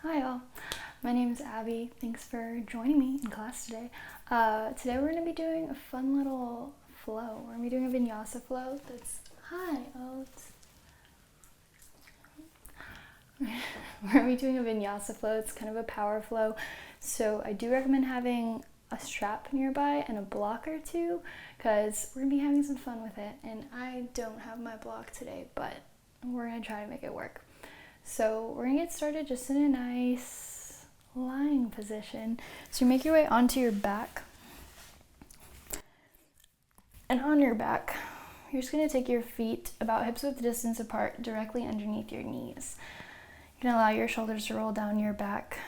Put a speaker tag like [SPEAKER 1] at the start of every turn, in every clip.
[SPEAKER 1] Hi all, my name is Abby. Thanks for joining me in class today. Today we're going to be doing a fun little flow. We're going to be doing a Vinyasa flow that's, we're going to be doing a Vinyasa flow. It's kind of a power flow. So I do recommend having a strap nearby and a block or two because we're going to be having some fun with it. And I don't have my block today, but we're going to try to make it work. So we're gonna get started just in a nice lying position. So you make your way onto your back. And on your back, you're just gonna take your feet about hips width distance apart directly underneath your knees. You're gonna allow your shoulders to roll down your back.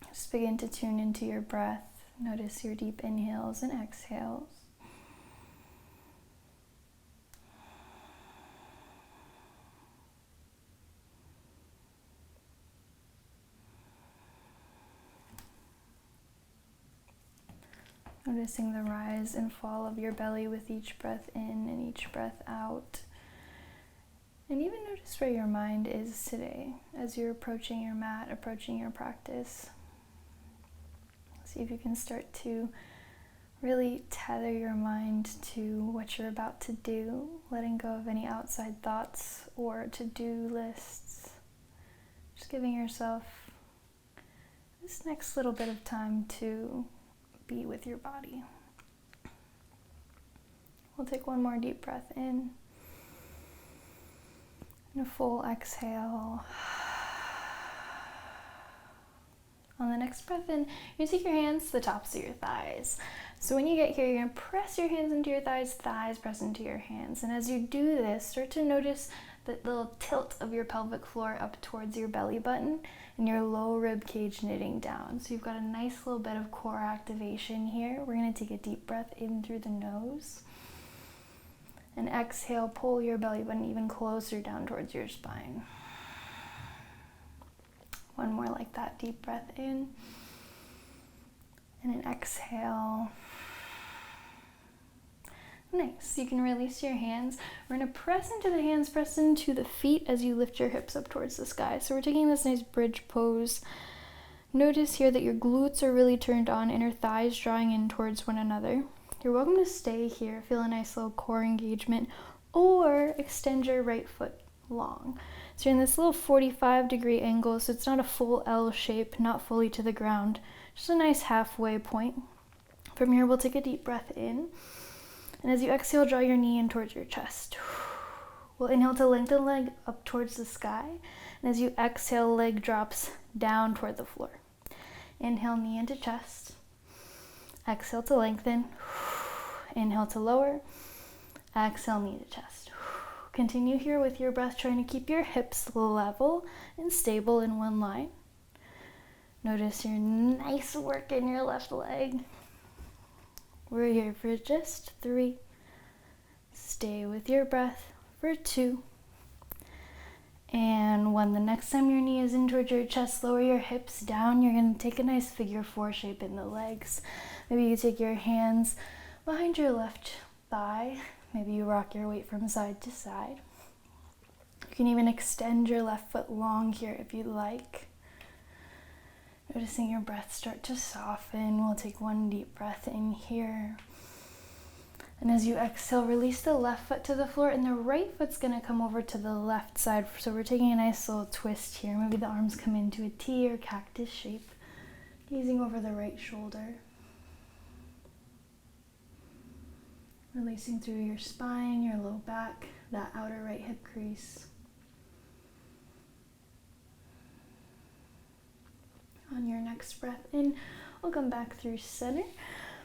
[SPEAKER 1] Just begin to tune into your breath. Notice your deep inhales and exhales. Noticing the rise and fall of your belly with each breath in and each breath out. And even notice where your mind is today as you're approaching your mat, approaching your practice. See if you can start to really tether your mind to what you're about to do, letting go of any outside thoughts or to-do lists. Just giving yourself this next little bit of time to be with your body. We'll take one more deep breath in and a full exhale. On the next breath in, you take your hands to the tops of your thighs. So when you get here, you're going to press your hands into your thighs, thighs press into your hands. And as you do this, start to notice the little tilt of your pelvic floor up towards your belly button and your low rib cage knitting down. So you've got a nice little bit of core activation here. We're going to take a deep breath in through the nose. And exhale, pull your belly button even closer down towards your spine. One more like that, deep breath in. And an exhale. Nice. You can release your hands. We're going to press into the hands, press into the feet as you lift your hips up towards the sky. So we're taking this nice bridge pose. Notice here that your glutes are really turned on, inner thighs drawing in towards one another. You're welcome to stay here, feel a nice little core engagement, or extend your right foot long. So you're in this little 45-degree angle, so it's not a full L shape, not fully to the ground, just a nice halfway point. From here, we'll take a deep breath in. And as you exhale, draw your knee in towards your chest. We'll inhale to lengthen the leg up towards the sky. And as you exhale, leg drops down toward the floor. Inhale, knee into chest. Exhale to lengthen. Inhale to lower. Exhale, knee to chest. Continue here with your breath, trying to keep your hips level and stable in one line. Notice your nice work in your left leg. We're here for just 3. Stay with your breath for 2. And 1. The next time your knee is in towards your chest, lower your hips down. You're going to take a nice figure 4 shape in the legs. Maybe you take your hands behind your left thigh. Maybe you rock your weight from side to side. You can even extend your left foot long here if you'd like. Noticing your breath start to soften. We'll take one deep breath in here. And as you exhale, release the left foot to the floor, and the right foot's going to come over to the left side. So we're taking a nice little twist here. Maybe the arms come into a T or cactus shape. Gazing over the right shoulder. Releasing through your spine, your low back, that outer right hip crease. On your next breath in, we'll come back through center.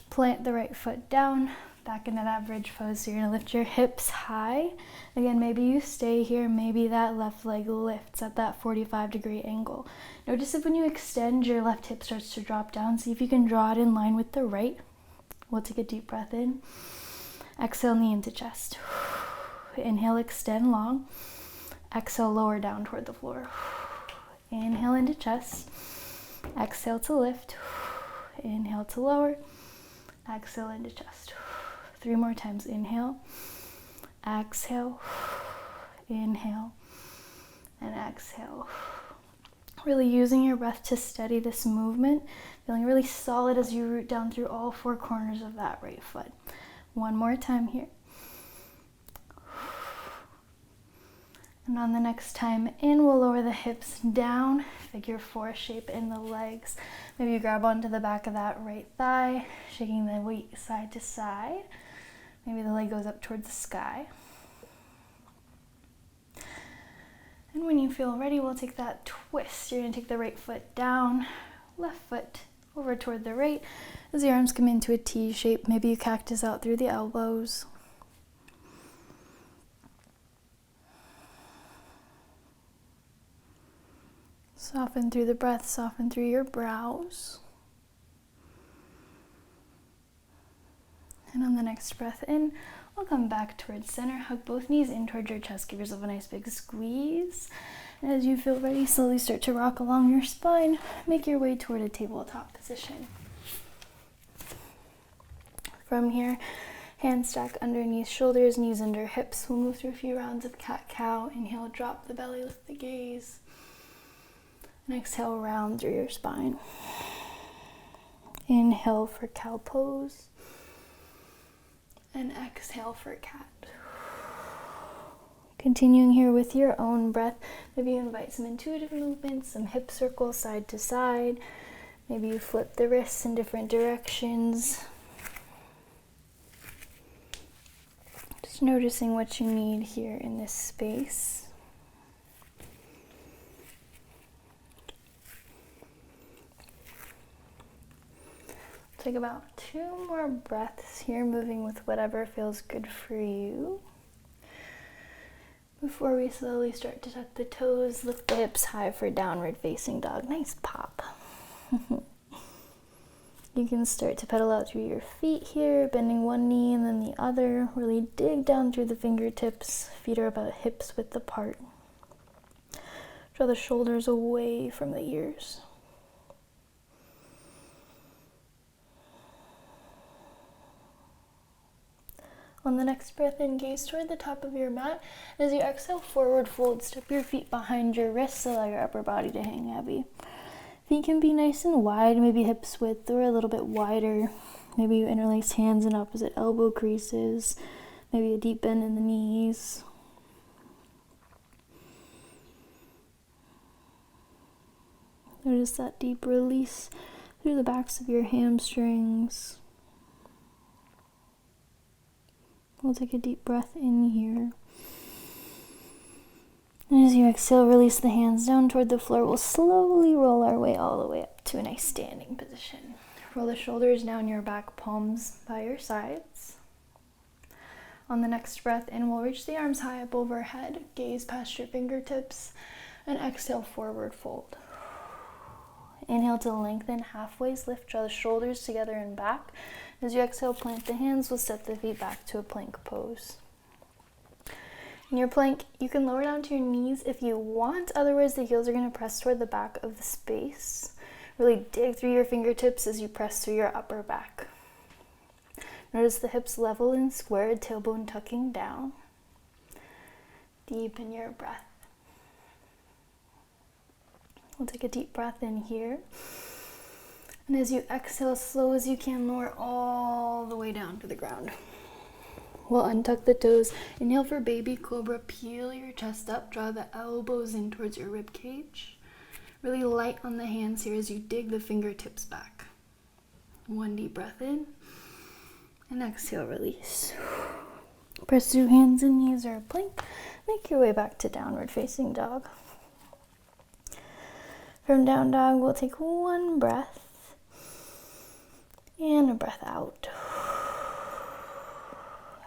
[SPEAKER 1] Plant the right foot down, back into that bridge pose. So you're going to lift your hips high. Again, maybe you stay here. Maybe that left leg lifts at that 45-degree angle. Notice if when you extend, your left hip starts to drop down. See if you can draw it in line with the right. We'll take a deep breath in. Exhale, knee into chest. Inhale, extend long. Exhale, lower down toward the floor. Inhale into chest. Exhale to lift. Inhale to lower. Exhale into chest. 3 more times. Inhale. Exhale. Inhale. And exhale. Really using your breath to steady this movement, feeling really solid as you root down through all four corners of that right foot. One more time here. And on the next time in, we'll lower the hips down, figure four shape in the legs. Maybe you grab onto the back of that right thigh, shaking the weight side to side. Maybe the leg goes up towards the sky. And when you feel ready, we'll take that twist. You're gonna take the right foot down, left foot over toward the right. As the arms come into a T shape, maybe you cactus out through the elbows. Soften through the breath, soften through your brows. And on the next breath in, we'll come back towards center, hug both knees in towards your chest, give yourself a nice big squeeze. And as you feel ready, slowly start to rock along your spine, make your way toward a tabletop position. From here, hands stack underneath shoulders, knees under hips. We'll move through a few rounds of cat-cow. Inhale, drop the belly, lift the gaze. And exhale, round through your spine. Inhale for cow pose. And exhale for cat. Continuing here with your own breath, maybe you invite some intuitive movements, some hip circles side to side. Maybe you flip the wrists in different directions. Just noticing what you need here in this space. Take about 2 more breaths here, moving with whatever feels good for you. Before we slowly start to tuck the toes, lift the hips high for downward facing dog. Nice pop. You can start to pedal out through your feet here, bending one knee and then the other. Really dig down through the fingertips. Feet are about hips width apart. Draw the shoulders away from the ears. On the next breath in, gaze toward the top of your mat. As you exhale, forward fold, step your feet behind your wrists, allow your upper body to hang heavy. Feet can be nice and wide, maybe hips width or a little bit wider. Maybe you interlace hands in opposite elbow creases, maybe a deep bend in the knees. Notice that deep release through the backs of your hamstrings. We'll take a deep breath in here. And as you exhale, release the hands down toward the floor. We'll slowly roll our way all the way up to a nice standing position. Roll the shoulders down your back, palms by your sides. On the next breath in, we'll reach the arms high up overhead, gaze past your fingertips, and exhale, forward fold. Inhale to lengthen, halfways lift, draw the shoulders together and back. As you exhale, plant the hands. We'll step the feet back to a plank pose. In your plank, you can lower down to your knees if you want. Otherwise, the heels are going to press toward the back of the space. Really dig through your fingertips as you press through your upper back. Notice the hips level and squared, tailbone tucking down. Deepen your breath. We'll take a deep breath in here. And as you exhale, slow as you can, lower all the way down to the ground. We'll untuck the toes. Inhale for baby cobra. Peel your chest up. Draw the elbows in towards your rib cage. Really light on the hands here as you dig the fingertips back. One deep breath in. And exhale, release. Press through hands and knees or a plank. Make your way back to downward facing dog. From down dog, we'll take one breath. And a breath out.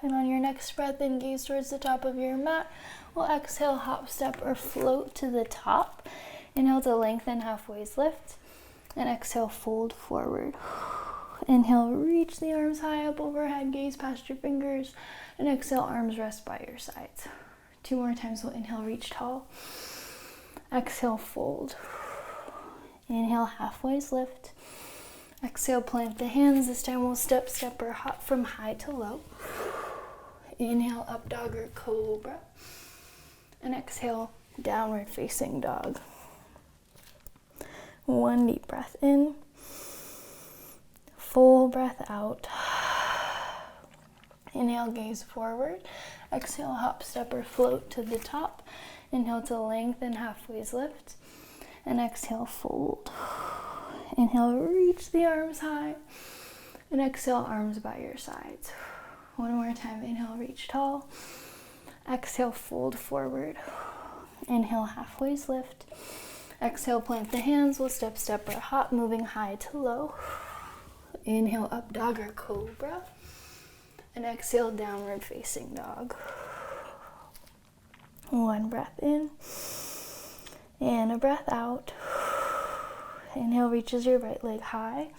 [SPEAKER 1] And on your next breath in, gaze towards the top of your mat. We'll exhale, hop, step, or float to the top. Inhale to lengthen, halfways lift. And exhale, fold forward. Inhale, reach the arms high up overhead, gaze past your fingers. And exhale, arms rest by your sides. 2 more times, we'll inhale, reach tall. Exhale, fold. Inhale, halfways lift. Exhale, plant the hands. This time we'll step, step, or hop from high to low. Inhale, up dog or cobra. And exhale, downward facing dog. One deep breath in. Full breath out. Inhale, gaze forward. Exhale, hop, step, or float to the top. Inhale to lengthen, halfway's lift. And exhale, fold. Inhale, reach the arms high. And exhale, arms by your sides. One more time. Inhale, reach tall. Exhale, fold forward. Inhale, halfway's lift. Exhale, plant the hands. We'll step, step, or hop, moving high to low. Inhale, up dog or cobra. And exhale, downward facing dog. One breath in. And a breath out. Inhale, reaches your right leg high.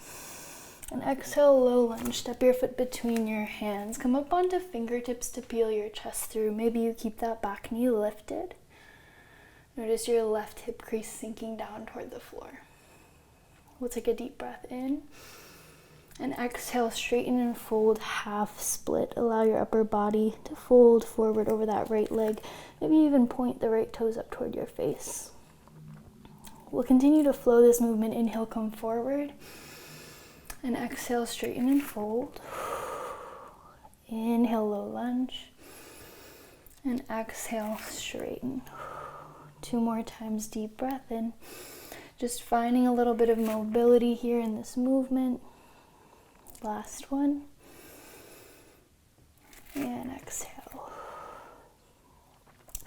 [SPEAKER 1] And exhale, low lunge. Step your foot between your hands. Come up onto fingertips to peel your chest through. Maybe you keep that back knee lifted. Notice your left hip crease sinking down toward the floor. We'll take a deep breath in. And exhale, straighten and fold, half split. Allow your upper body to fold forward over that right leg. Maybe even point the right toes up toward your face. We'll continue to flow this movement. Inhale, come forward. And exhale, straighten and fold. Inhale, low lunge. And exhale, straighten. Two more times, deep breath in. Just finding a little bit of mobility here in this movement. Last one. And exhale.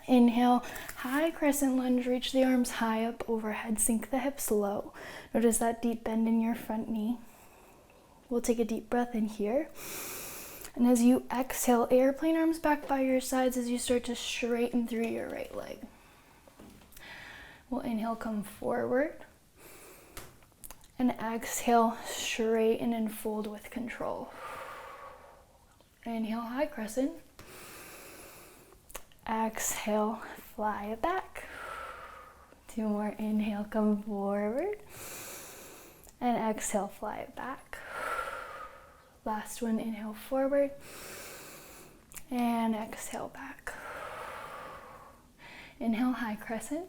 [SPEAKER 1] Inhale, high crescent lunge. Reach the arms high up overhead. Sink the hips low. Notice that deep bend in your front knee. We'll take a deep breath in here. And as you exhale, airplane arms back by your sides as you start to straighten through your right leg. We'll inhale, come forward. And exhale, straighten and fold with control. Inhale, high crescent. Exhale, fly it back. Two more. Inhale, come forward. And exhale, fly it back. Last one, inhale forward. And exhale back. Inhale, high crescent.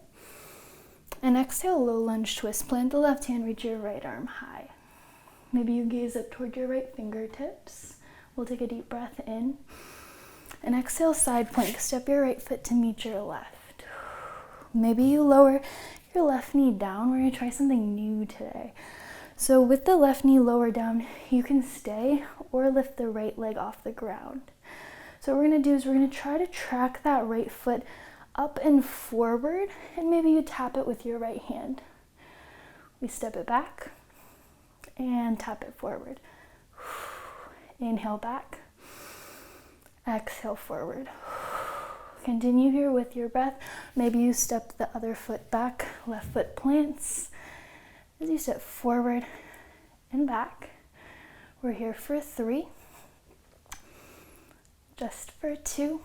[SPEAKER 1] And exhale, low lunge twist. Plant the left hand, reach your right arm high. Maybe you gaze up toward your right fingertips. We'll take a deep breath in. And exhale, side plank. Step your right foot to meet your left. Maybe you lower your left knee down. We're going to try something new today. So with the left knee lower down, you can stay or lift the right leg off the ground. So what we're going to do is we're going to try to track that right foot up and forward, and maybe you tap it with your right hand. We step it back and tap it forward. Inhale back, exhale forward. Continue here with your breath. Maybe you step the other foot back, left foot plants. As you step forward and back, we're here for 3, just for 2.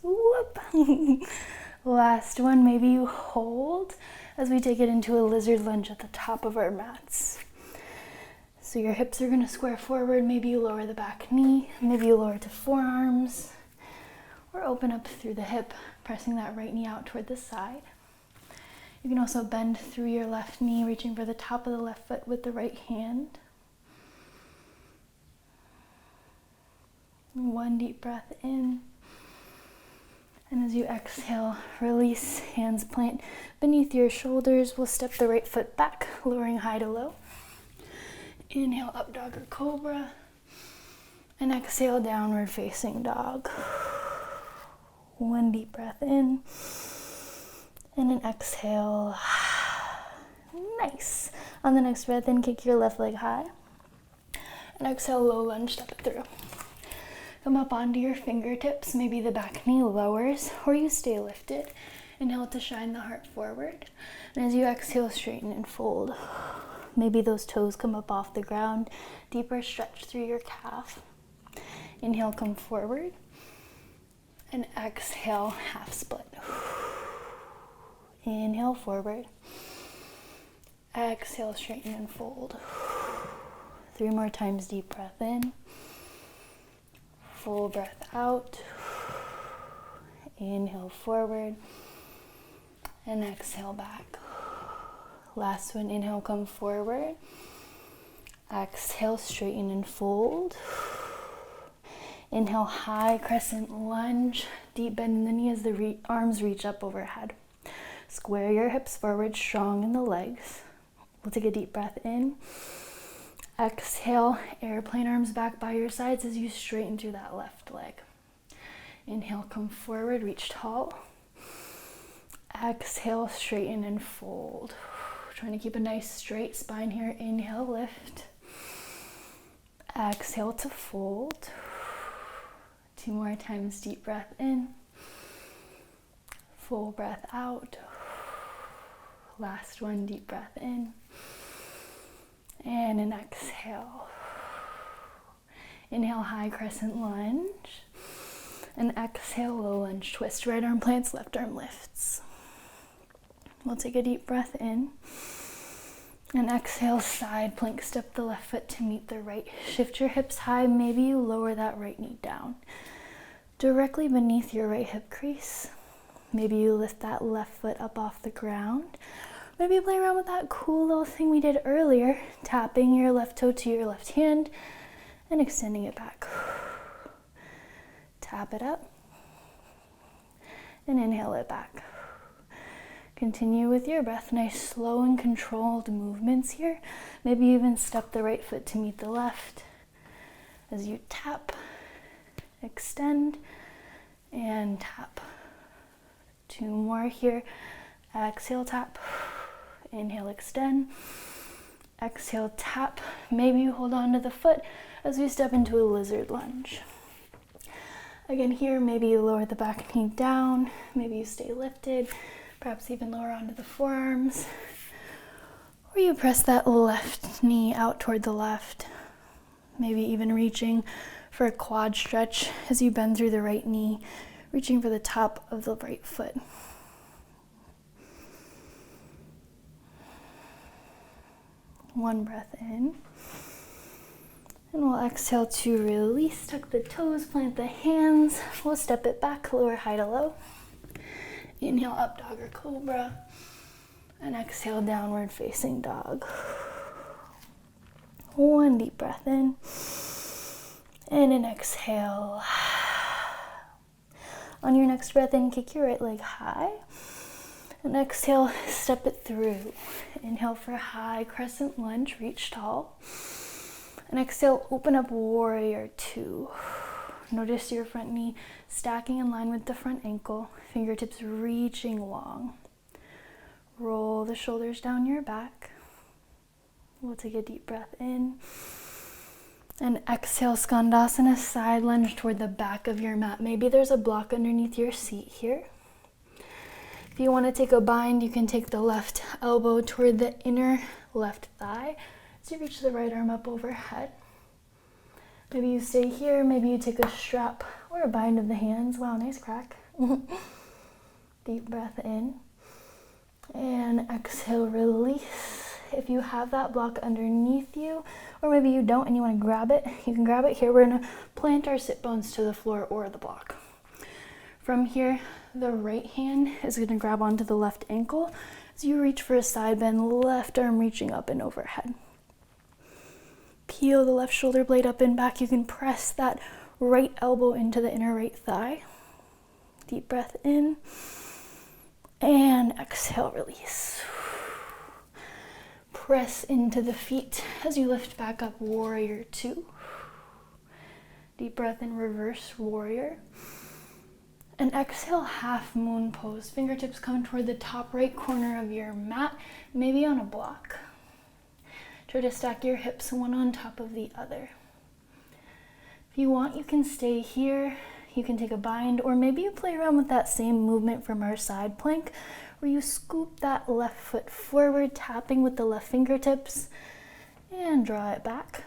[SPEAKER 1] Whoop. Last one, maybe you hold as we take it into a lizard lunge at the top of our mats. So your hips are going to square forward. Maybe you lower the back knee. Maybe you lower to forearms. Or open up through the hip, pressing that right knee out toward the side. You can also bend through your left knee, reaching for the top of the left foot with the right hand. One deep breath in. And as you exhale, release, hands plant beneath your shoulders. We'll step the right foot back, lowering high to low. Inhale, up dog or cobra. And exhale, downward facing dog. One deep breath in. And an exhale. Nice. On the next breath in, kick your left leg high. And exhale, low lunge, step it through. Come up onto your fingertips. Maybe the back knee lowers or you stay lifted. Inhale to shine the heart forward. And as you exhale, straighten and fold. Maybe those toes come up off the ground. Deeper stretch through your calf. Inhale, come forward. And exhale, half split. Inhale forward. Exhale, straighten and fold. 3 more times, deep breath in. Full breath out. Inhale forward. And exhale back. Last one, inhale, come forward. Exhale, straighten and fold. Inhale, high crescent lunge. Deep bend in the knee as the arms reach up overhead. Square your hips forward, strong in the legs. We'll take a deep breath in. Exhale, airplane arms back by your sides as you straighten through that left leg. Inhale, come forward, reach tall. Exhale, straighten and fold. Trying to keep a nice straight spine here. Inhale, lift. Exhale to fold. 2 more times, deep breath in. Full breath out. Last one, deep breath in. And an exhale. Inhale, high crescent lunge. And exhale, low lunge twist. Right arm plants, left arm lifts. We'll take a deep breath in. And exhale, side plank. Step the left foot to meet the right. Shift your hips high. Maybe you lower that right knee down. Directly beneath your right hip crease. Maybe you lift that left foot up off the ground. Maybe you play around with that cool little thing we did earlier, tapping your left toe to your left hand and extending it back. Tap it up and inhale it back. Continue with your breath. Nice, slow and controlled movements here. Maybe even step the right foot to meet the left as you tap, extend, and tap. 2 more here. Exhale, tap. Inhale, extend. Exhale, tap. Maybe you hold on to the foot as we step into a lizard lunge. Again here, maybe you lower the back knee down. Maybe you stay lifted. Perhaps even lower onto the forearms. Or you press that left knee out toward the left. Maybe even reaching for a quad stretch as you bend through the right knee, reaching for the top of the right foot. One breath in. And we'll exhale to release. Tuck the toes, plant the hands. We'll step it back, lower high to low. Inhale, up dog or cobra. And exhale, downward facing dog. 1 deep breath in. And an exhale. On your next breath in, kick your right leg high. And exhale, step it through. Inhale for high crescent lunge, reach tall. And exhale, open up warrior 2. Notice your front knee stacking in line with the front ankle, fingertips reaching long. Roll the shoulders down your back. We'll take a deep breath in. And exhale, Skandasana, side lunge toward the back of your mat. Maybe there's a block underneath your seat here. If you want to take a bind, you can take the left elbow toward the inner left thigh as you reach the right arm up overhead. Maybe you stay here, maybe you take a strap or a bind of the hands. Wow, nice crack. Deep breath in. And exhale, release. If you have that block underneath you, or maybe you don't and you want to grab it, you can grab it here. We're going to plant our sit bones to the floor or the block. From here, the right hand is going to grab onto the left ankle as you reach for a side bend, left arm reaching up and overhead. Peel the left shoulder blade up and back. You can press that right elbow into the inner right thigh. Deep breath in. And exhale, release. Press into the feet as you lift back up, warrior 2. Deep breath in, reverse warrior. And exhale, half moon pose. Fingertips come toward the top right corner of your mat, maybe on a block. Try to stack your hips one on top of the other. If you want, you can stay here. You can take a bind, or maybe you play around with that same movement from our side plank, where you scoop that left foot forward, tapping with the left fingertips, and draw it back.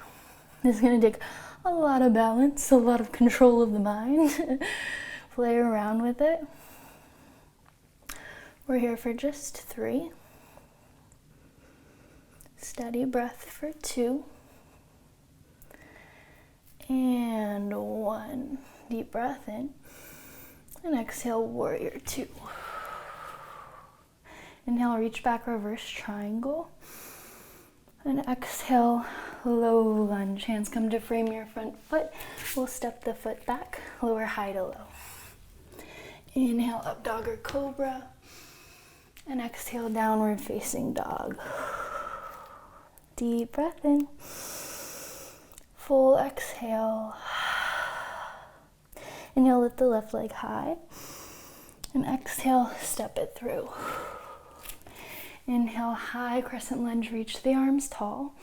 [SPEAKER 1] This is going to take a lot of balance, a lot of control of the mind. Play around with it. We're here for just 3. Steady breath for 2. And 1. Deep breath in. And exhale, warrior 2. Inhale, reach back, reverse triangle. And exhale, low lunge. Hands come to frame your front foot. We'll step the foot back, lower high to low. Inhale, up dog or cobra. And exhale, downward facing dog. Deep breath in. Full exhale. Inhale, lift the left leg high. And exhale, step it through. Inhale, high crescent lunge, reach the arms tall.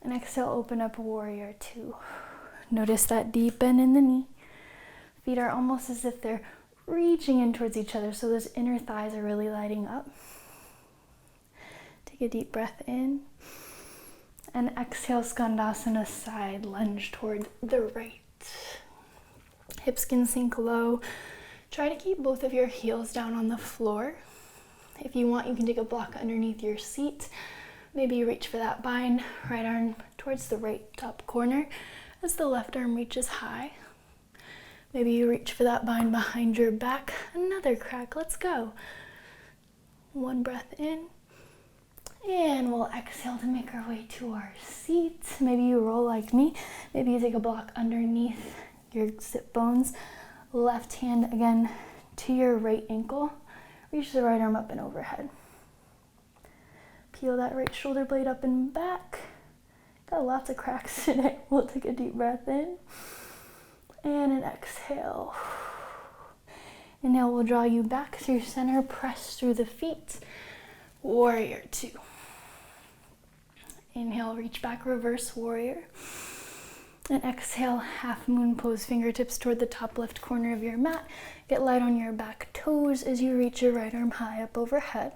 [SPEAKER 1] And exhale, open up warrior two. Notice that deep bend in the knee. Feet are almost as if they're reaching in towards each other, so those inner thighs are really lighting up. Take a deep breath in. And exhale, Skandasana, side lunge toward the right. Hips can sink low. Try to keep both of your heels down on the floor. If you want, you can take a block underneath your seat. Maybe you reach for that bind, right arm towards the right top corner as the left arm reaches high. Maybe you reach for that bind behind your back. Another crack, let's go. One breath in. And we'll exhale to make our way to our seat. Maybe you roll like me. Maybe you take a block underneath your sit bones. Left hand again to your right ankle. Reach the right arm up and overhead. Peel that right shoulder blade up and back. Got lots of cracks today. We'll take a deep breath in. And an exhale. Inhale, we'll draw you back through center. Press through the feet. Warrior two. Inhale, reach back, reverse warrior. And exhale, half moon pose, fingertips toward the top left corner of your mat. Get light on your back toes as you reach your right arm high up overhead.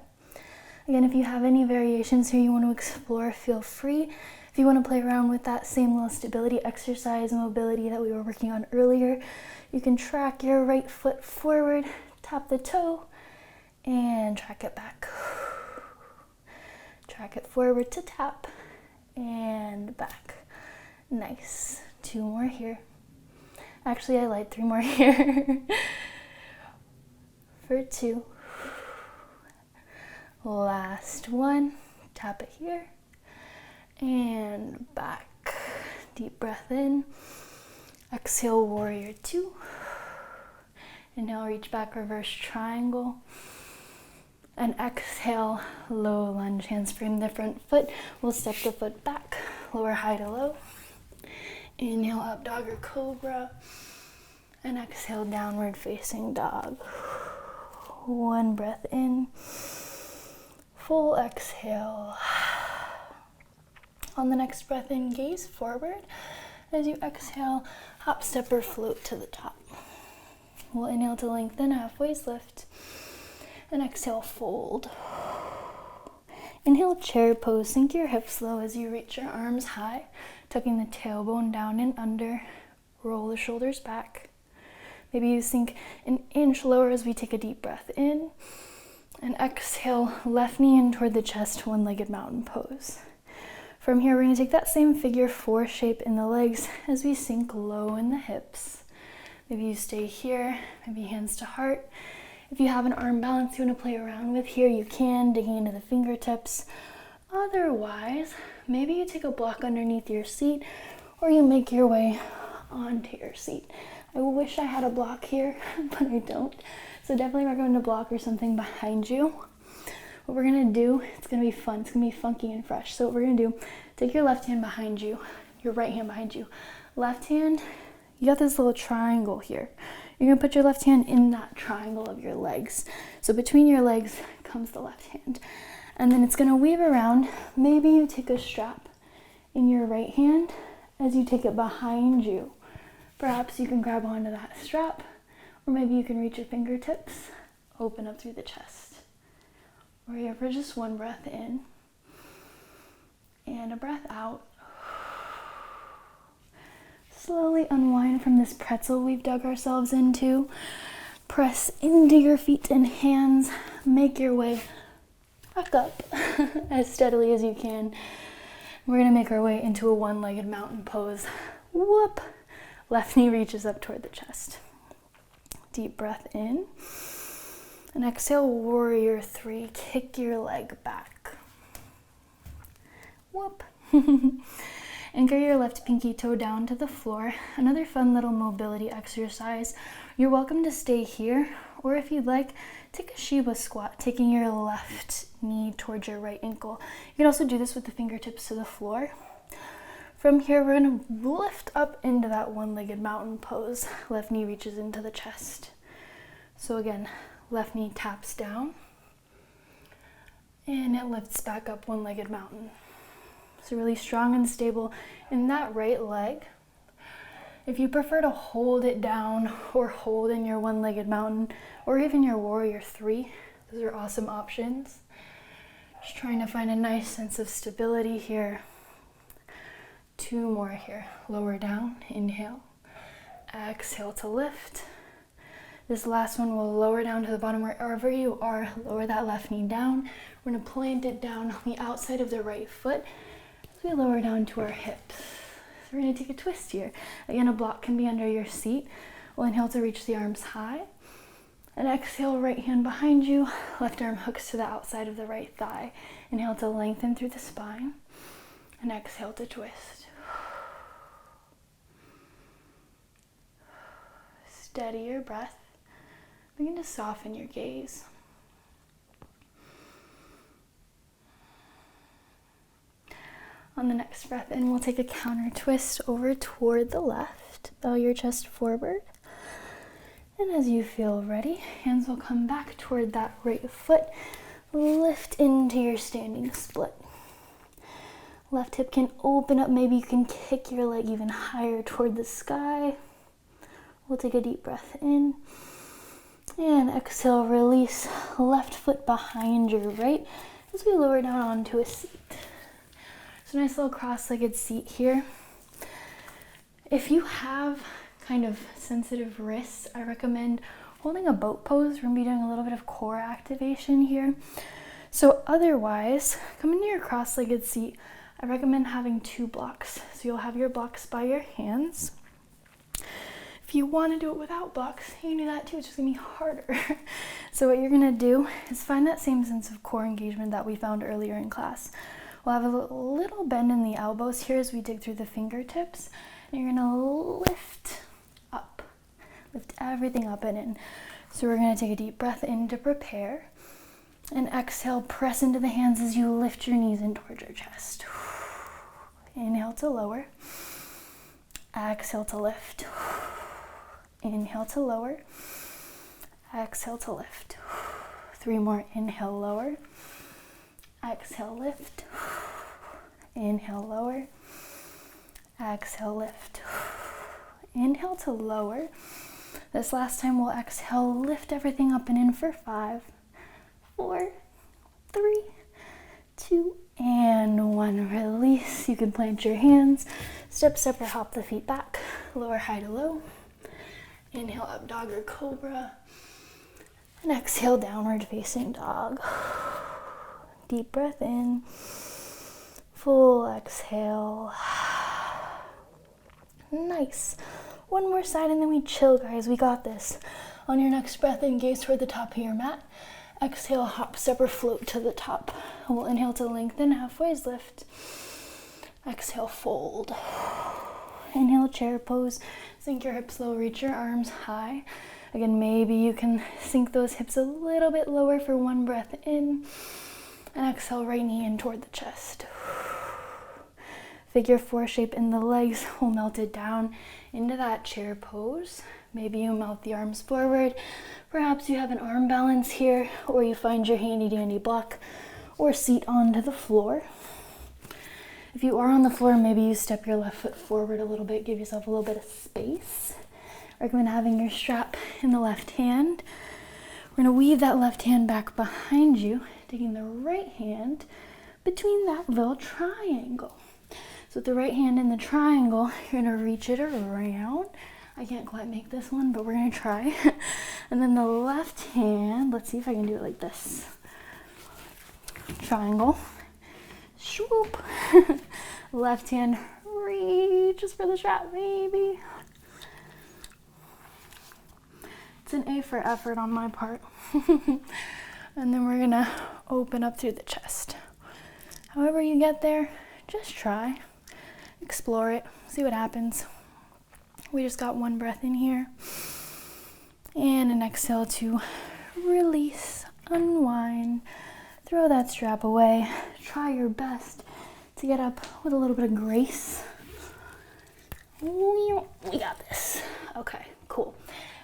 [SPEAKER 1] Again, if you have any variations here you want to explore, feel free. If you want to play around with that same little stability exercise, mobility that we were working on earlier, you can track your right foot forward, tap the toe, and track it back. Track it forward to tap, and back. Nice. Two more here. Actually, I lied, 3 more here. For 2. Last one. Tap it here. And back. Deep breath in. Exhale, warrior 2. Inhale, reach back, reverse triangle. And exhale, low lunge. Hands frame the front foot. We'll step the foot back. Lower high to low. Inhale, up dog or cobra. And exhale, downward facing dog. One breath in. Full exhale. On the next breath in, gaze forward. As you exhale, hop, step, or float to the top. We'll inhale to lengthen, halfways lift. And exhale, fold. Inhale, chair pose. Sink your hips low as you reach your arms high, tucking the tailbone down and under. Roll the shoulders back. Maybe you sink an inch lower as we take a deep breath in. And exhale, left knee in toward the chest, one-legged mountain pose. From here, we're going to take that same figure 4 shape in the legs as we sink low in the hips. Maybe you stay here, maybe hands to heart. If you have an arm balance you want to play around with here, you can, digging into the fingertips. Otherwise, maybe you take a block underneath your seat or you make your way onto your seat. I wish I had a block here, but I don't. So definitely recommend a block or something behind you. What we're gonna do, it's gonna be fun, it's gonna be funky and fresh. So what we're gonna do, take your left hand behind you, your right hand behind you. Left hand, you got this little triangle here. You're gonna put your left hand in that triangle of your legs. So between your legs comes the left hand. And then it's gonna weave around. Maybe you take a strap in your right hand as you take it behind you. Perhaps you can grab onto that strap, or maybe you can reach your fingertips, open up through the chest. We're here for just one breath in and a breath out. Slowly unwind from this pretzel we've dug ourselves into. Press into your feet and hands. Make your way back up as steadily as you can. We're gonna make our way into a one-legged mountain pose. Whoop! Left knee reaches up toward the chest. Deep breath in. And exhale, warrior three. Kick your leg back. Whoop. Anchor your left pinky toe down to the floor. Another fun little mobility exercise. You're welcome to stay here, or if you'd like, take a Shiva squat, taking your left knee towards your right ankle. You can also do this with the fingertips to the floor. From here, we're going to lift up into that one-legged mountain pose. Left knee reaches into the chest. So again, left knee taps down, and it lifts back up, one-legged mountain. So really strong and stable in that right leg. If you prefer to hold it down or hold in your one-legged mountain or even your warrior three, those are awesome options. Just trying to find a nice sense of stability here. 2 more here. Lower down, inhale. Exhale to lift. This last one will lower down to the bottom wherever you are. Lower that left knee down. We're going to plant it down on the outside of the right foot. We lower down to our hips. So we're going to take a twist here. Again, a block can be under your seat. We'll inhale to reach the arms high. And exhale, right hand behind you. Left arm hooks to the outside of the right thigh. Inhale to lengthen through the spine. And exhale to twist. Steady your breath. Begin to soften your gaze. On the next breath in, we'll take a counter twist over toward the left. Bow your chest forward. And as you feel ready, hands will come back toward that right foot. Lift into your standing split. Left hip can open up. Maybe you can kick your leg even higher toward the sky. We'll take a deep breath in. And exhale, release left foot behind your right as we lower down onto a seat. So nice little cross-legged seat here. If you have kind of sensitive wrists, I recommend holding a boat pose. We're going to be doing a little bit of core activation here. So otherwise, come into your cross-legged seat. I recommend having 2 blocks. So you'll have your blocks by your hands. If you want to do it without blocks, you can do that too. It's just going to be harder. So what you're going to do is find that same sense of core engagement that we found earlier in class. We'll have a little bend in the elbows here as we dig through the fingertips. And you're going to lift up. Lift everything up and in. So we're going to take a deep breath in to prepare. And exhale, press into the hands as you lift your knees in towards your chest. Inhale to lower. Exhale to lift. Inhale to lower. Exhale to lift. 3 more. Inhale, lower. Exhale, lift. Inhale, lower. Exhale, lift. Inhale to lower. This last time we'll exhale, lift everything up and in for 5, 4, 3, 2, and 1. Release. You can plant your hands, step, step, or hop the feet back. Lower, high to low. Inhale, up dog or cobra. And exhale, downward facing dog. Deep breath in. Full exhale. Nice. One more side and then we chill, guys. We got this. On your next breath in, gaze toward the top of your mat. Exhale, hop, step, or float to the top. We'll inhale to lengthen, halfway's lift. Exhale, fold. Inhale, chair pose. Sink your hips low, reach your arms high. Again, maybe you can sink those hips a little bit lower for one breath in. And exhale, right knee in toward the chest. Figure 4 shape in the legs. We'll melt it down into that chair pose. Maybe you melt the arms forward. Perhaps you have an arm balance here, or you find your handy dandy block or seat onto the floor. If you are on the floor, maybe you step your left foot forward a little bit, give yourself a little bit of space. Recommend having your strap in the left hand. We're going to weave that left hand back behind you, taking the right hand between that little triangle. So with the right hand in the triangle, you're going to reach it around. I can't quite make this one, but we're going to try. And then the left hand, let's see if I can do it like this. Triangle. Swoop. Left hand reaches for the strap, maybe. It's an A for effort on my part. And then we're gonna open up through the chest. However you get there, just try. Explore it, see what happens. We just got one breath in here. And an exhale to release, unwind, throw that strap away. Try your best to get up with a little bit of grace. We got this. Okay, cool.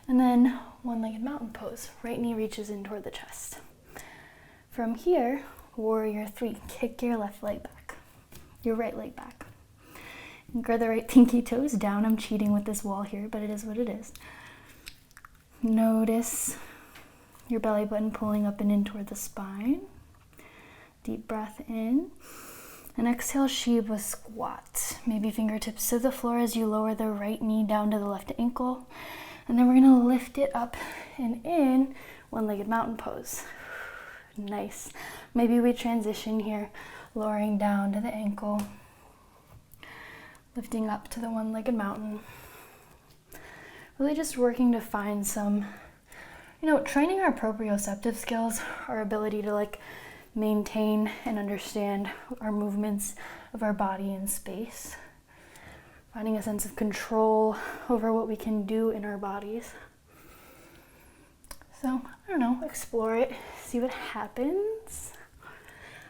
[SPEAKER 1] And then one-legged mountain pose. Right knee reaches in toward the chest. From here, warrior 3. Kick your left leg back, your right leg back. Anchor the right pinky toes down. I'm cheating with this wall here, but it is what it is. Notice your belly button pulling up and in toward the spine. Deep breath in. And exhale, Shiva squat. Maybe fingertips to the floor as you lower the right knee down to the left ankle. And then we're gonna lift it up and in, one-legged mountain pose. Nice. Maybe we transition here, lowering down to the ankle, lifting up to the one-legged mountain. Really just working to find some, training our proprioceptive skills, our ability to maintain and understand our movements of our body in space. Finding a sense of control over what we can do in our bodies. So, explore it, see what happens.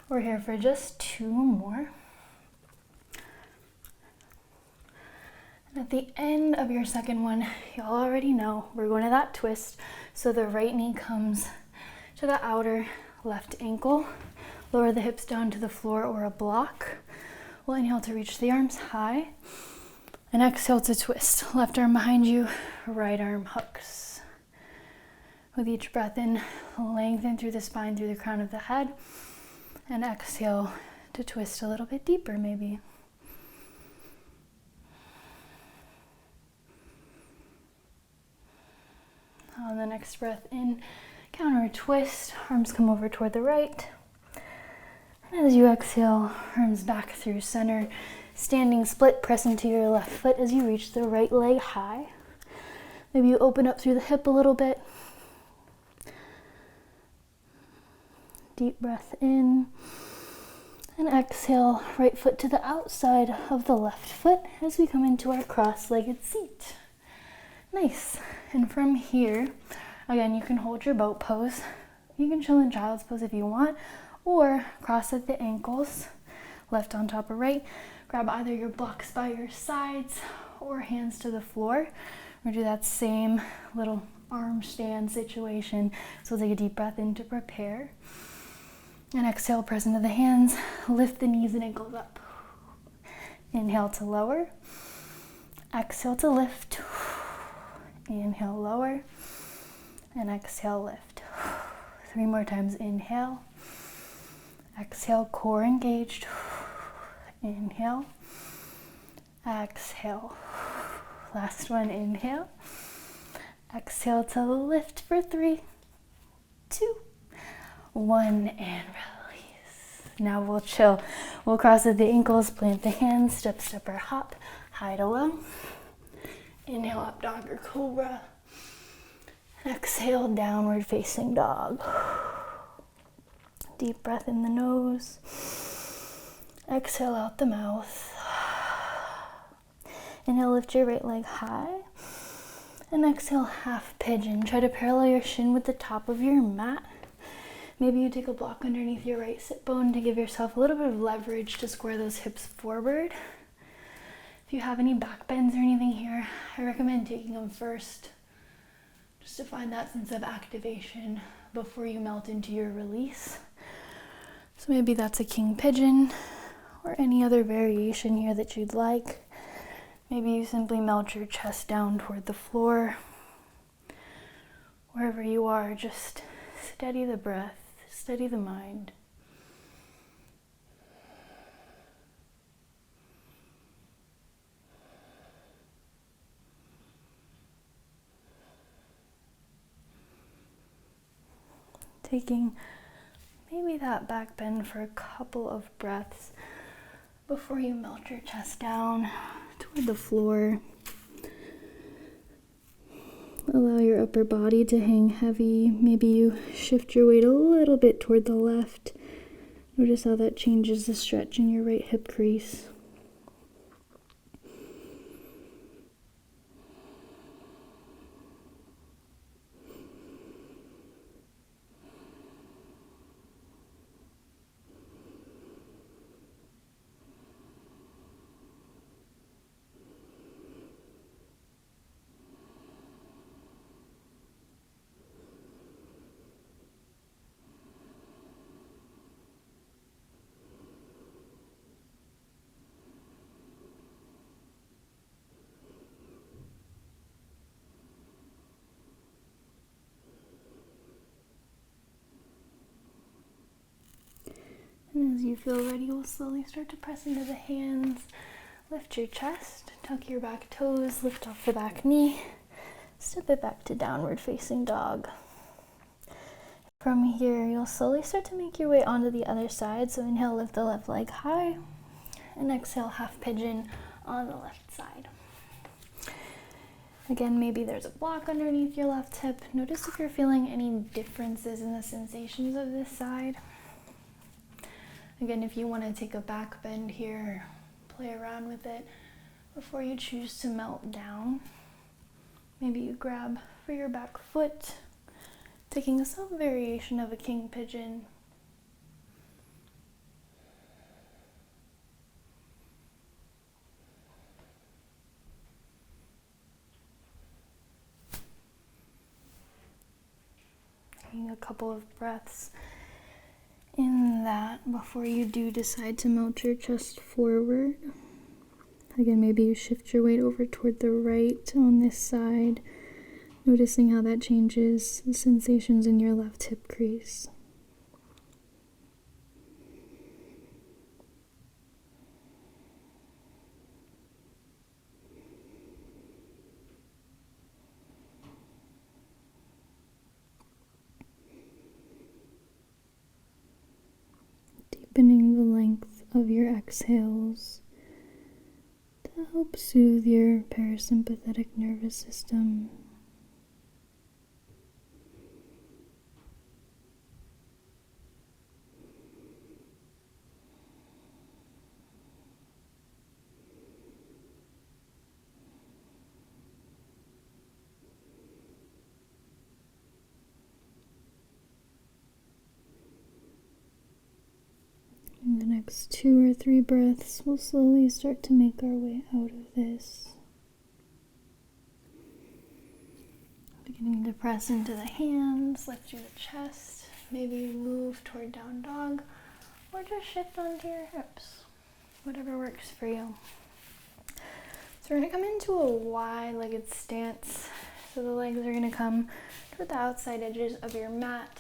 [SPEAKER 1] We're here for just 2 more. And at the end of your second one, y'all already know we're going to that twist. So the right knee comes to the outer left ankle. Lower the hips down to the floor or a block. We'll inhale to reach the arms high. And exhale to twist. Left arm behind you, right arm hooks. With each breath in, lengthen through the spine, through the crown of the head. And exhale to twist a little bit deeper maybe. On the next breath in, counter twist, arms come over toward the right. And as you exhale, arms back through center. Standing split, press into your left foot as you reach the right leg high. Maybe you open up through the hip a little bit. Deep breath in. And exhale, right foot to the outside of the left foot as we come into our cross-legged seat. Nice. And from here, again, you can hold your boat pose. You can chill in child's pose if you want, or cross at the ankles, left on top of right. Grab either your blocks by your sides or hands to the floor. We'll do that same little arm stand situation. So take a deep breath in to prepare. And exhale, press into the hands. Lift the knees and ankles up. Inhale to lower. Exhale to lift. Inhale, lower. And exhale, lift. 3 more times. Inhale. Exhale, core engaged. Inhale. Exhale. Last one, inhale. Exhale to lift for 3, 2, 1, and release. Now we'll chill. We'll cross at the ankles, plant the hands, step, step, or hop, high to low. Inhale, up dog or cobra. Exhale, downward facing dog. Deep breath in the nose. Exhale out the mouth. Inhale, lift your right leg high. And exhale, half pigeon. Try to parallel your shin with the top of your mat. Maybe you take a block underneath your right sit bone to give yourself a little bit of leverage to square those hips forward. If you have any back bends or anything here, I recommend taking them first, just to find that sense of activation before you melt into your release. So maybe that's a king pigeon or any other variation here that you'd like. Maybe you simply melt your chest down toward the floor. Wherever you are, just steady the breath, steady the mind. Taking maybe that back bend for a couple of breaths before you melt your chest down toward the floor. allow your upper body to hang heavy. Maybe you shift your weight a little bit toward the left. Notice how that changes the stretch in your right hip crease. And as you feel ready, we'll slowly start to press into the hands. Lift your chest, tuck your back toes, lift off the back knee, step it back to downward facing dog. From here, you'll slowly start to make your way onto the other side. So inhale, lift the left leg high, and exhale, half pigeon on the left side. Again, maybe there's a block underneath your left hip. Notice if you're feeling any differences in the sensations of this side. Again, if you want to take a back bend here, play around with it before you choose to melt down. Maybe you grab for your back foot, taking some variation of a king pigeon. Taking a couple of breaths in that before you do decide to melt your chest forward. Again, maybe you shift your weight over toward the right on this side, noticing how that changes the sensations in your left hip crease. Deepening the length of your exhales to help soothe your parasympathetic nervous system. In the next 2 or 3 breaths, we'll slowly start to make our way out of this. Beginning to press into the hands, lift your chest, maybe move toward down dog, or just shift onto your hips, whatever works for you. So we're going to come into a wide-legged stance. So the legs are going to come toward the outside edges of your mat.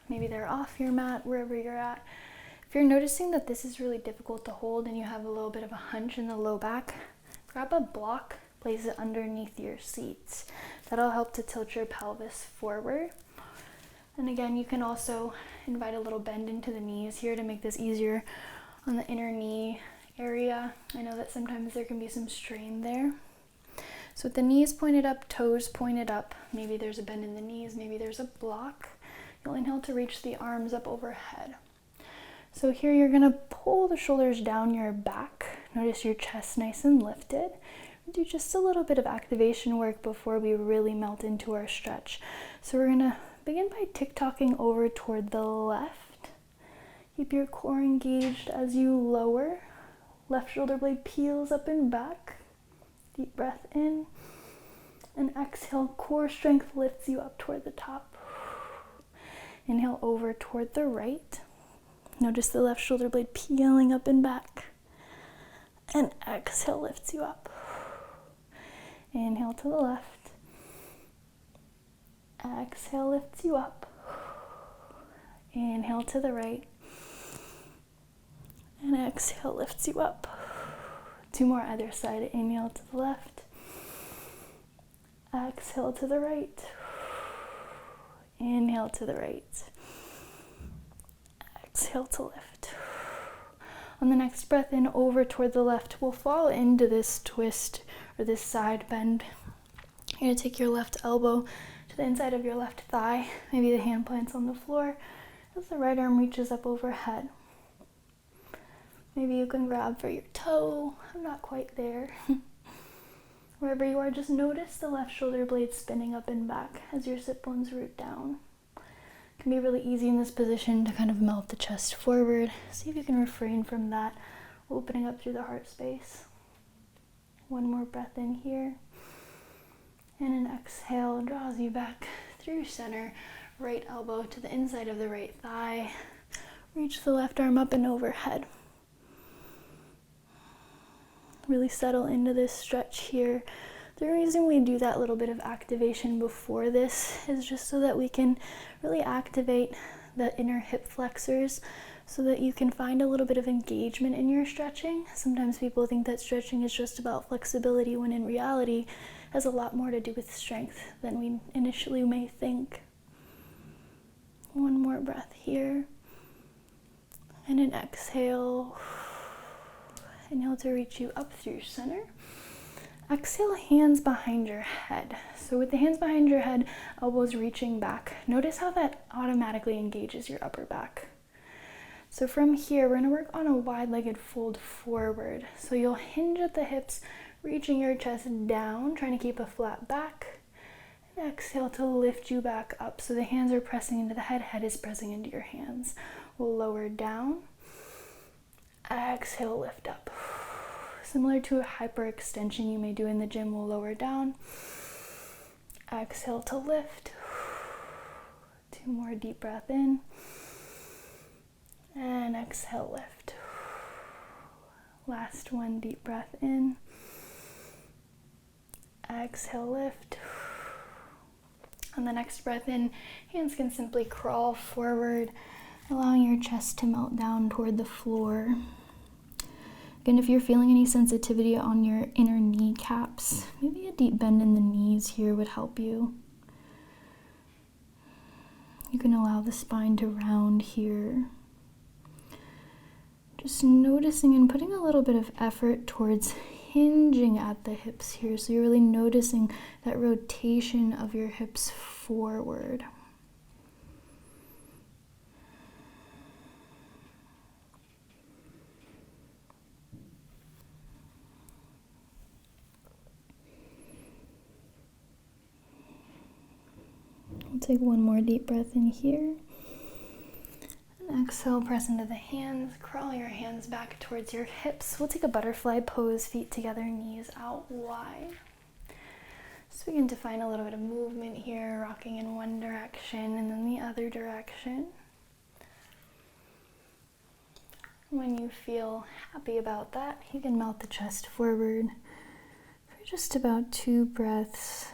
[SPEAKER 1] Maybe they're off your mat, wherever you're at. If you're noticing that this is really difficult to hold and you have a little bit of a hunch in the low back, grab a block, place it underneath your seats. That'll help to tilt your pelvis forward. And again, you can also invite a little bend into the knees here to make this easier on the inner knee area. I know that sometimes there can be some strain there. So with the knees pointed up, toes pointed up, maybe there's a bend in the knees, maybe there's a block. You'll inhale to reach the arms up overhead. So here you're going to pull the shoulders down your back. Notice your chest nice and lifted. Do just a little bit of activation work before we really melt into our stretch. So we're going to begin by tick-tocking over toward the left. Keep your core engaged as you lower. Left shoulder blade peels up and back. Deep breath in. And exhale, core strength lifts you up toward the top. Inhale over toward the right. Notice the left shoulder blade peeling up and back. And exhale lifts you up. Inhale to the left. Exhale lifts you up. Inhale to the right. And exhale lifts you up. 2 more either side. Inhale to the left. Exhale to the right. Inhale to the right. Exhale to lift. On the next breath in over toward the left, we'll fall into this twist or this side bend. You're going to take your left elbow to the inside of your left thigh. Maybe the hand plants on the floor as the right arm reaches up overhead. Maybe you can grab for your toe. I'm not quite there. Wherever you are, just notice the left shoulder blade spinning up and back as your sit bones root down. It can be really easy in this position to kind of melt the chest forward. See if you can refrain from that, opening up through the heart space. One more breath in here. And an exhale draws you back through center. Right elbow to the inside of the right thigh. Reach the left arm up and overhead. Really settle into this stretch here. The reason we do that little bit of activation before this is just so that we can really activate the inner hip flexors so that you can find a little bit of engagement in your stretching. Sometimes people think that stretching is just about flexibility, when in reality it has a lot more to do with strength than we initially may think. One more breath here. And an exhale. Inhale to reach you up through center. Exhale, hands behind your head. So with the hands behind your head, elbows reaching back, notice how that automatically engages your upper back. So from here, we're going to work on a wide-legged fold forward. So you'll hinge at the hips, reaching your chest down, trying to keep a flat back. And exhale to lift you back up. So the hands are pressing into the head, head is pressing into your hands. We'll lower down. Exhale, lift up. Similar to a hyperextension you may do in the gym, we'll lower down. Exhale to lift. 2 more deep breath in. And exhale, lift. Last one, deep breath in. Exhale, lift. On the next breath in, hands can simply crawl forward, allowing your chest to melt down toward the floor. Again, if you're feeling any sensitivity on your inner kneecaps, maybe a deep bend in the knees here would help you. You can allow the spine to round here. Just noticing and putting a little bit of effort towards hinging at the hips here. So you're really noticing that rotation of your hips forward. We'll take one more deep breath in here. And exhale, press into the hands. Crawl your hands back towards your hips. We'll take a butterfly pose, feet together, knees out wide. So begin to find a little bit of movement here, rocking in one direction and then the other direction. When you feel happy about that, you can melt the chest forward for just about 2 breaths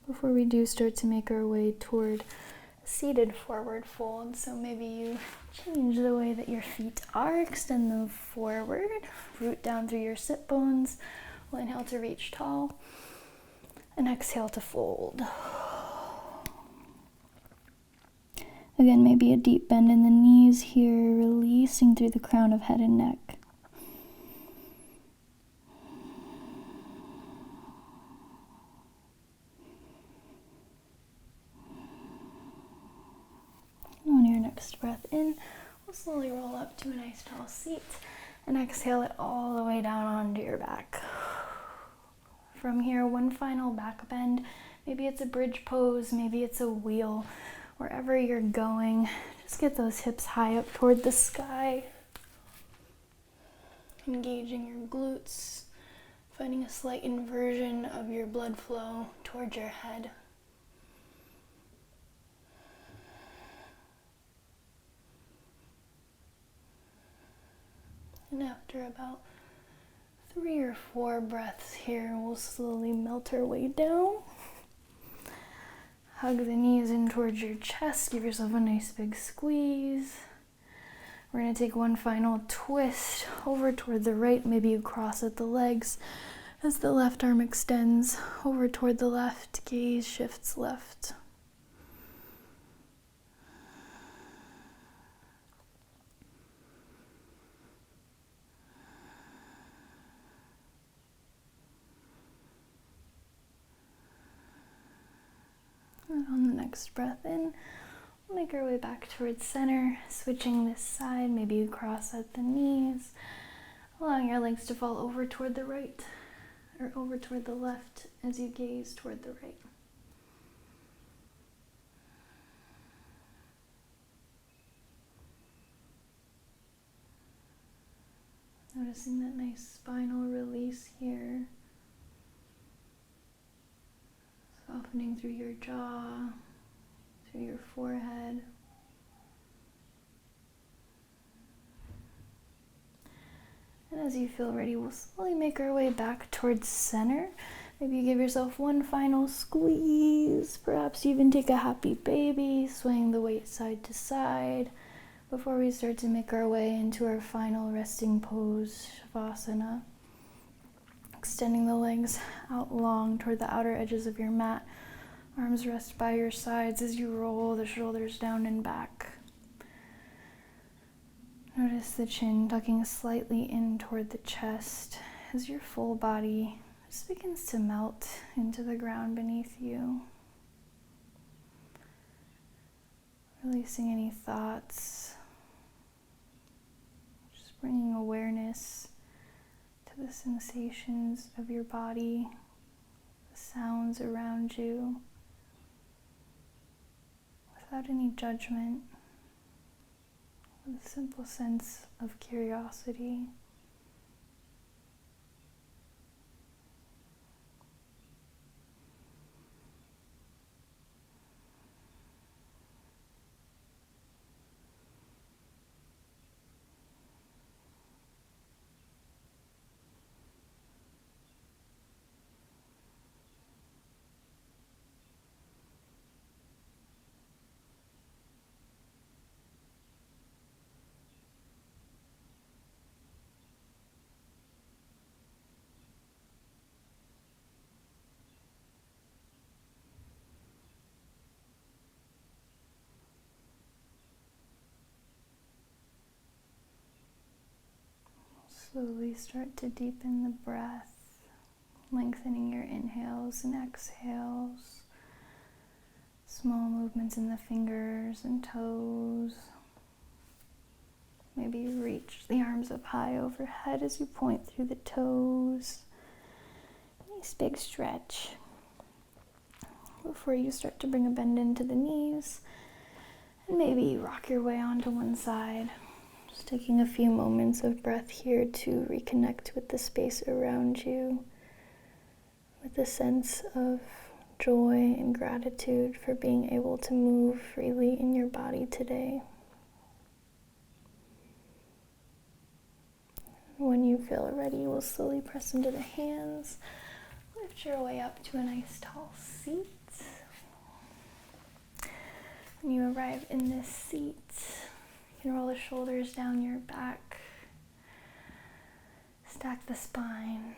[SPEAKER 1] before we do start to make our way toward a seated forward fold. So maybe you change the way that your feet are, extend them forward, root down through your sit bones. We'll inhale to reach tall and exhale to fold. Again, maybe a deep bend in the knees here, releasing through the crown of head and neck. On your next breath in, we'll slowly roll up to a nice tall seat and exhale it all the way down onto your back. From here, one final back bend. Maybe it's a bridge pose, maybe it's a wheel. Wherever you're going, just get those hips high up toward the sky. Engaging your glutes, finding a slight inversion of your blood flow towards your head. And after about 3 or 4 breaths here, we'll slowly melt our way down. Hug the knees in towards your chest. Give yourself a nice big squeeze. We're going to take one final twist over toward the right. Maybe you cross at the legs as the left arm extends over toward the left. Gaze shifts left. next breath in, we'll make our way back towards center, switching this side. Maybe you cross at the knees, allowing your legs to fall over toward the right or over toward the left as you gaze toward the right. Noticing that nice spinal release here. Softening through your jaw, through your forehead. And as you feel ready, we'll slowly make our way back towards center. Maybe you give yourself one final squeeze. Perhaps you even take a happy baby, swaying the weight side to side before we start to make our way into our final resting pose, Shavasana. Extending the legs out long toward the outer edges of your mat. Arms rest by your sides as you roll the shoulders down and back. Notice the chin tucking slightly in toward the chest as your full body just begins to melt into the ground beneath you. Releasing any thoughts. Just bringing awareness to the sensations of your body, the sounds around you, without any judgment, with a simple sense of curiosity. Slowly start to deepen the breath, lengthening your inhales and exhales. Small movements in the fingers and toes. Maybe you reach the arms up high overhead as you point through the toes. Nice big stretch. Before you start to bring a bend into the knees, and maybe you rock your way onto one side. Just taking a few moments of breath here to reconnect with the space around you, with a sense of joy and gratitude for being able to move freely in your body today. When you feel ready, we'll slowly press into the hands, lift your way up to a nice tall seat. When you arrive in this seat, you can roll the shoulders down your back, stack the spine.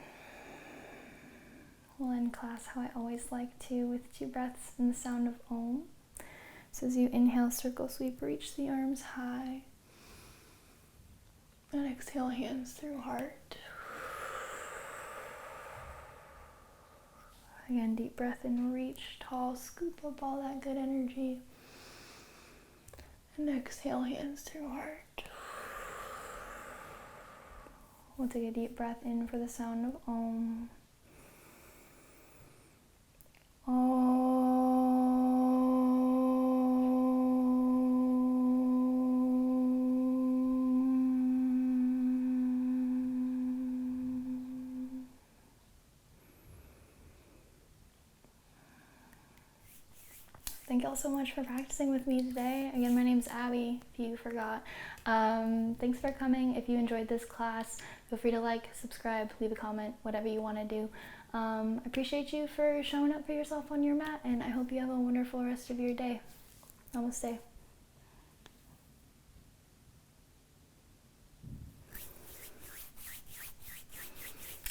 [SPEAKER 1] We'll end class how I always like to, with 2 breaths and the sound of Om. So as you inhale, circle sweep, reach the arms high. And exhale, hands through heart. Again, deep breath in, reach tall, scoop up all that good energy. And exhale, hands through heart. We'll take a deep breath in for the sound of Om. Thank you all so much for practicing with me today. Again, my name's Abby, if you forgot. Thanks for coming. If you enjoyed this class, feel free to like, subscribe, leave a comment, whatever you want to do. I appreciate you for showing up for yourself on your mat, and I hope you have a wonderful rest of your day. Namaste.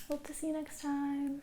[SPEAKER 1] Hope to see you next time.